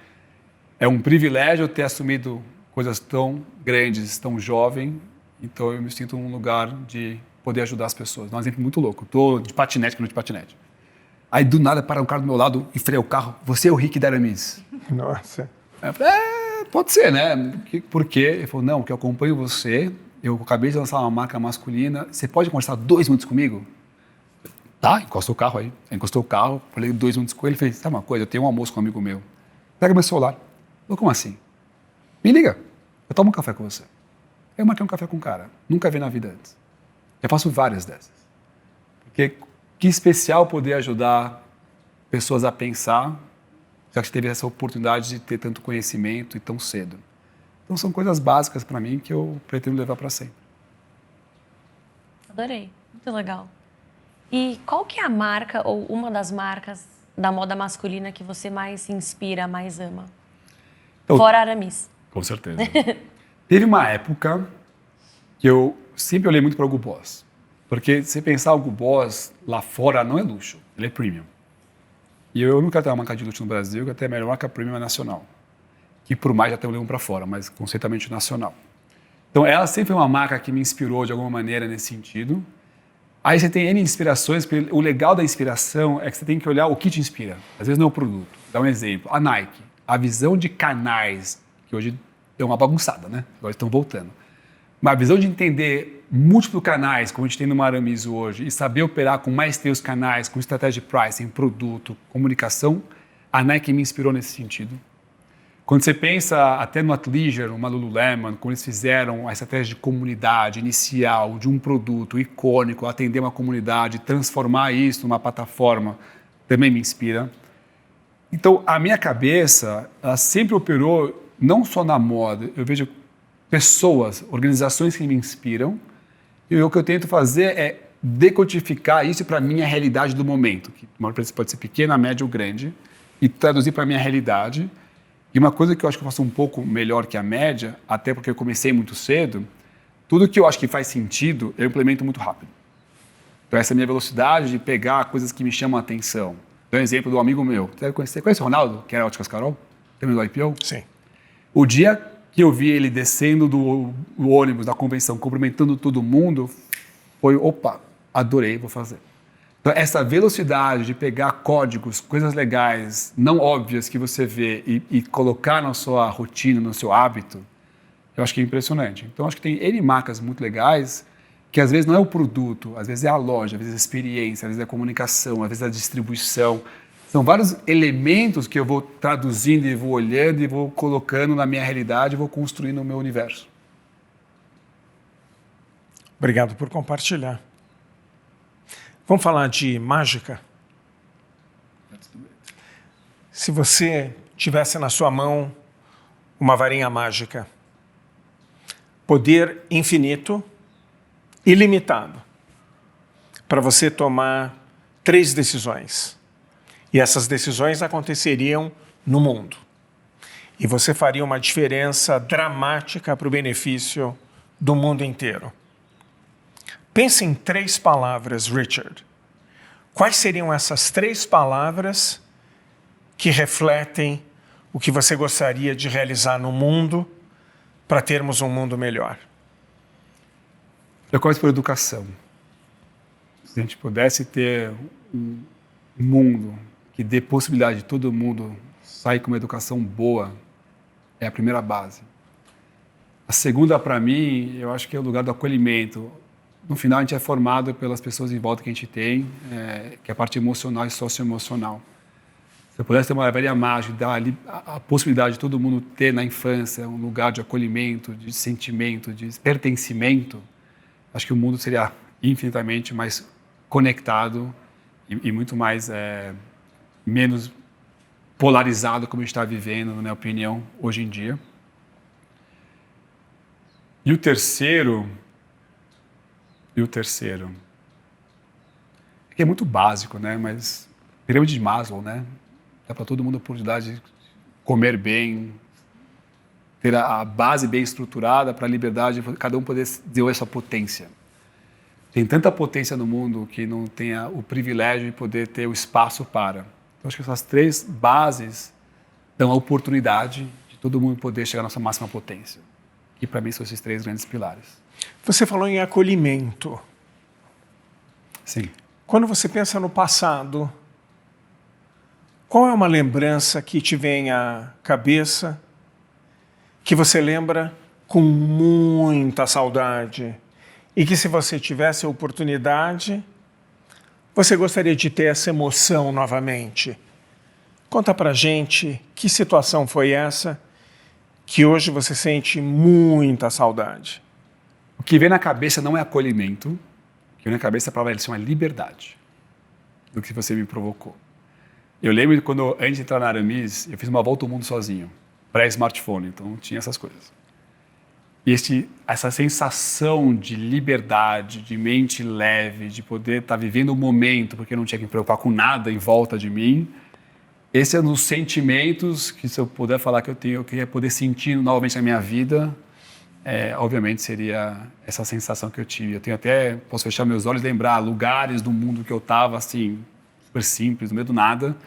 é um privilégio ter assumido coisas tão grandes, tão jovem. Então eu me sinto num lugar de poder ajudar as pessoas. Dá um exemplo muito louco. Estou de patinete, que não de patinete. Aí do nada para um cara do meu lado e freia o carro. Você é o Rick da Aramis. Nossa. Eu falei, pode ser, né? Por quê? Ele falou, não, porque eu acompanho você. Eu acabei de lançar uma marca masculina. Você pode conversar 2 minutos comigo? Tá, encostou o carro aí. Encostou o carro, falei 2 minutos com ele. Ele fez, sabe uma coisa? Eu tenho um almoço com um amigo meu. Pega meu celular. Eu falei, como assim? Me liga. Eu tomo um café com você. Eu marquei um café com um cara. Nunca vi na vida antes. Eu faço várias dessas. Porque que especial poder ajudar pessoas a pensar, já que teve essa oportunidade de ter tanto conhecimento e tão cedo. Então são coisas básicas para mim que eu pretendo levar para sempre. Adorei. Muito legal. E qual que é a marca ou uma das marcas da moda masculina que você mais se inspira, mais ama? Então, Fora Aramis. Com certeza. Teve uma época que eu sempre olhei muito para o Hugo Boss. Porque se pensar o Hugo Boss lá fora não é luxo, ele é premium. E eu nunca tenho uma marca de luxo no Brasil, que até a melhor marca premium é nacional. Que por mais já tem um leão para fora, mas conceitualmente nacional. Então ela sempre foi uma marca que me inspirou de alguma maneira nesse sentido. Aí você tem N inspirações, porque o legal da inspiração é que você tem que olhar o que te inspira. Às vezes não é o produto. Dá um exemplo, a Nike, a visão de canais, que hoje é uma bagunçada, né? Agora estão voltando. Mas a visão de entender múltiplos canais, como a gente tem no Aramis hoje, e saber operar com maestria os canais, com estratégia de pricing, produto, comunicação, a Nike me inspirou nesse sentido. Quando você pensa até no Athleisure, uma Lululemon, quando eles fizeram a estratégia de comunidade inicial de um produto icônico, atender uma comunidade, transformar isso numa plataforma, também me inspira. Então, a minha cabeça, ela sempre operou não só na moda, eu vejo pessoas, organizações que me inspiram, e o que eu tento fazer é decodificar isso para a minha realidade do momento, que uma empresa pode ser pequena, média ou grande, e traduzir para a minha realidade. E uma coisa que eu acho que eu faço um pouco melhor que a média, até porque eu comecei muito cedo, tudo que eu acho que faz sentido, eu implemento muito rápido. Então essa é a minha velocidade de pegar coisas que me chamam a atenção. Dou um exemplo do amigo meu. Você conhece o Ronaldo, que era Óticas Carol? Lembra do IPO? Sim. O dia que eu vi ele descendo do ônibus da convenção, cumprimentando todo mundo, foi, opa, adorei, vou fazer. Então, essa velocidade de pegar códigos, coisas legais, não óbvias que você vê e colocar na sua rotina, no seu hábito, eu acho que é impressionante. Então, acho que tem N marcas muito legais que às vezes não é o produto, às vezes é a loja, às vezes é a experiência, às vezes é a comunicação, às vezes é a distribuição. São vários elementos que eu vou traduzindo e vou olhando e vou colocando na minha realidade e vou construindo o meu universo. Obrigado por compartilhar. Vamos falar de mágica? Se você tivesse na sua mão uma varinha mágica, poder infinito, ilimitado, para você tomar 3 decisões. E essas decisões aconteceriam no mundo. E você faria uma diferença dramática para o benefício do mundo inteiro. Pense em 3 palavras, Richard. Quais seriam essas 3 palavras que refletem o que você gostaria de realizar no mundo para termos um mundo melhor? Eu começo por educação. Se a gente pudesse ter um mundo que dê possibilidade de todo mundo sair com uma educação boa, é a primeira base. A segunda, para mim, eu acho que é o lugar do acolhimento. No final, a gente é formado pelas pessoas em volta que a gente tem, que é a parte emocional e socioemocional. Se eu pudesse ter uma varinha mágica, dar a possibilidade de todo mundo ter na infância um lugar de acolhimento, de sentimento, de pertencimento, acho que o mundo seria infinitamente mais conectado e muito mais menos polarizado como a gente está vivendo, na minha opinião, hoje em dia. E o terceiro, que é muito básico, né? Mas pirâmide de Maslow, né? Dá para todo mundo a oportunidade de comer bem, ter a base bem estruturada para a liberdade, cada um poder desenvolver essa potência. Tem tanta potência no mundo que não tenha o privilégio de poder ter o espaço para. Então, acho que essas 3 bases dão a oportunidade de todo mundo poder chegar na sua máxima potência. E para mim são esses 3 grandes pilares. Você falou em acolhimento. Sim. Quando você pensa no passado, qual é uma lembrança que te vem à cabeça, que você lembra com muita saudade e que, se você tivesse a oportunidade, você gostaria de ter essa emoção novamente? Conta pra gente que situação foi essa que hoje você sente muita saudade. O que vem na cabeça não é acolhimento, o que vem na cabeça é para ser uma liberdade do que você me provocou. Eu lembro de quando, antes de entrar na Aramis, eu fiz uma volta ao mundo sozinho, pré-smartphone, então tinha essas coisas. E essa sensação de liberdade, de mente leve, de poder estar vivendo o momento, porque eu não tinha que me preocupar com nada em volta de mim, esse é um dos sentimentos que, se eu puder falar que eu queria poder sentir novamente na minha vida, obviamente seria essa sensação que eu tive. Eu tenho até, posso fechar meus olhos e lembrar lugares do mundo que eu estava, assim, super simples, no meio do nada,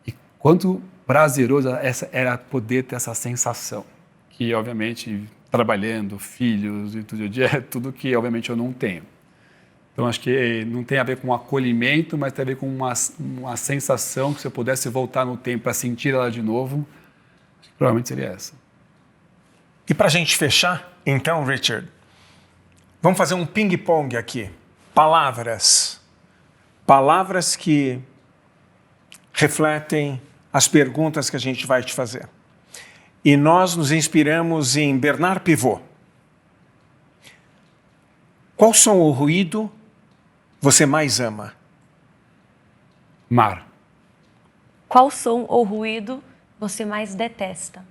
e quanto prazeroso era poder ter essa sensação, que obviamente trabalhando, filhos e tudo dia, é tudo que obviamente eu não tenho. Então acho que não tem a ver com acolhimento, mas tem a ver com uma sensação que, se eu pudesse voltar no tempo para sentir ela de novo, provavelmente seria essa. E para a gente fechar, então, Richard, vamos fazer um ping-pong aqui. Palavras. Palavras que refletem as perguntas que a gente vai te fazer. E nós nos inspiramos em Bernard Pivot. Qual som ou ruído você mais ama? Mar. Qual som ou ruído você mais detesta?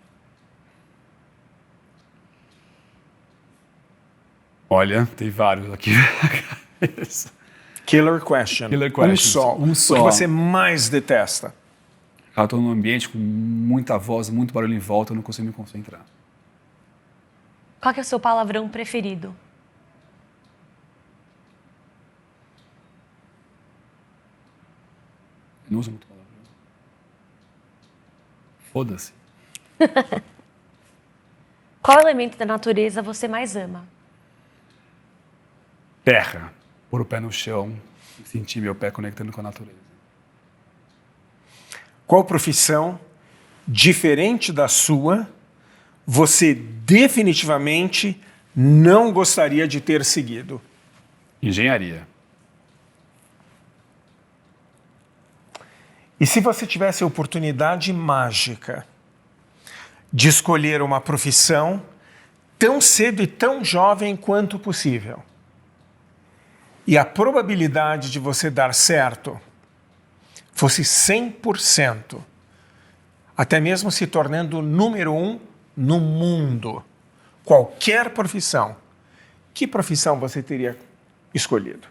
Olha, tem vários aqui. Killer question. Killer question. Um só. O que você mais detesta? Eu estou num ambiente com muita voz, muito barulho em volta, eu não consigo me concentrar. Qual que é o seu palavrão preferido? Eu não uso muito palavrão. Foda-se. Qual elemento da natureza você mais ama? Terra. Pôr o pé no chão e sentir meu pé conectando com a natureza. Qual profissão, diferente da sua, você definitivamente não gostaria de ter seguido? Engenharia. E se você tivesse a oportunidade mágica de escolher uma profissão tão cedo e tão jovem quanto possível, e a probabilidade de você dar certo fosse 100%, até mesmo se tornando o número 1 no mundo, qualquer profissão, que profissão você teria escolhido?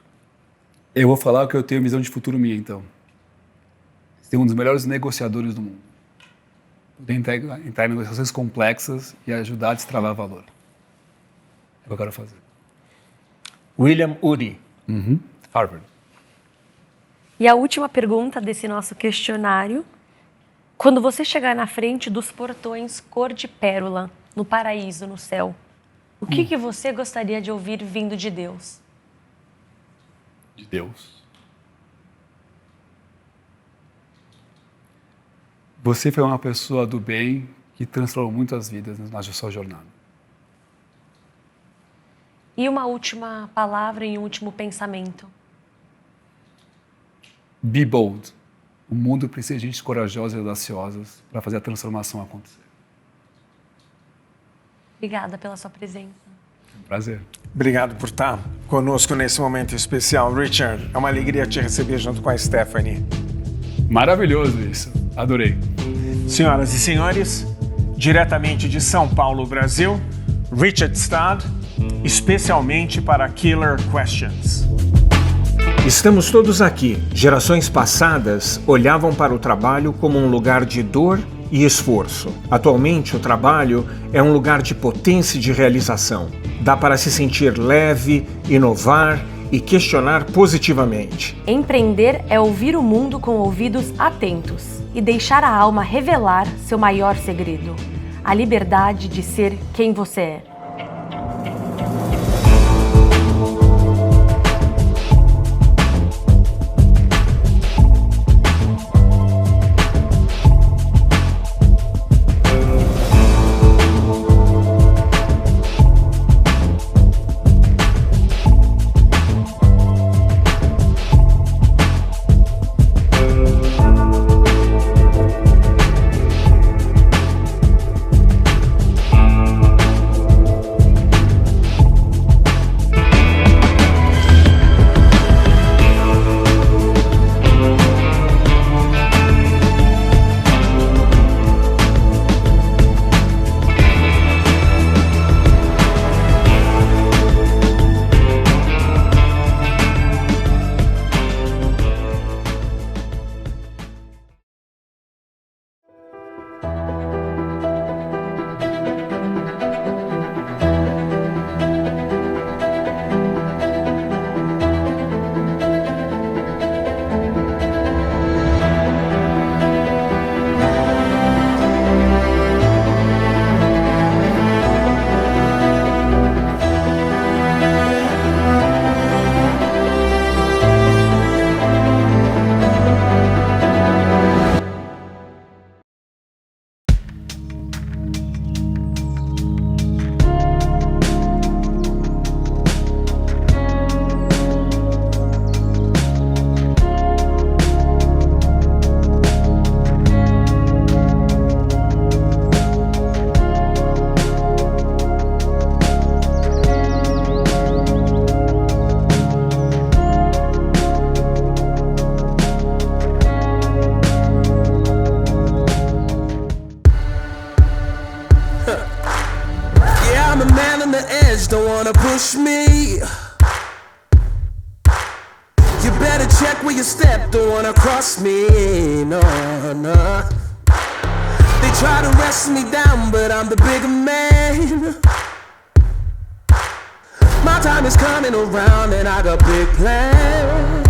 Eu vou falar que eu tenho visão de futuro minha, então. Ser um dos melhores negociadores do mundo. Poder entrar em negociações complexas e ajudar a destravar valor. É o que eu quero fazer. William Ury. Harvard. E a última pergunta desse nosso questionário. Quando você chegar na frente dos portões cor de pérola, no paraíso, no céu, o que você gostaria de ouvir vindo de Deus? De Deus. Você foi uma pessoa do bem que transformou muitas vidas na sua jornada. E uma última palavra e um último pensamento. Be bold. O mundo precisa de gente corajosa e audaciosas para fazer a transformação acontecer. Obrigada pela sua presença. É um prazer. Obrigado por estar conosco nesse momento especial. Richard, é uma alegria te receber junto com a Stephanie. Maravilhoso isso. Adorei. Senhoras e senhores, diretamente de São Paulo, Brasil, Richard Stad, especialmente para Killer Questions. Estamos todos aqui. Gerações passadas olhavam para o trabalho como um lugar de dor e esforço. Atualmente, o trabalho é um lugar de potência e de realização. Dá para se sentir leve, inovar e questionar positivamente. Empreender é ouvir o mundo com ouvidos atentos e deixar a alma revelar seu maior segredo: a liberdade de ser quem você é. Don't wanna push me. You better check where you step. Don't wanna cross me. No, no. They try to wrestle me down, but I'm the bigger man. My time is coming around, and I got big plans.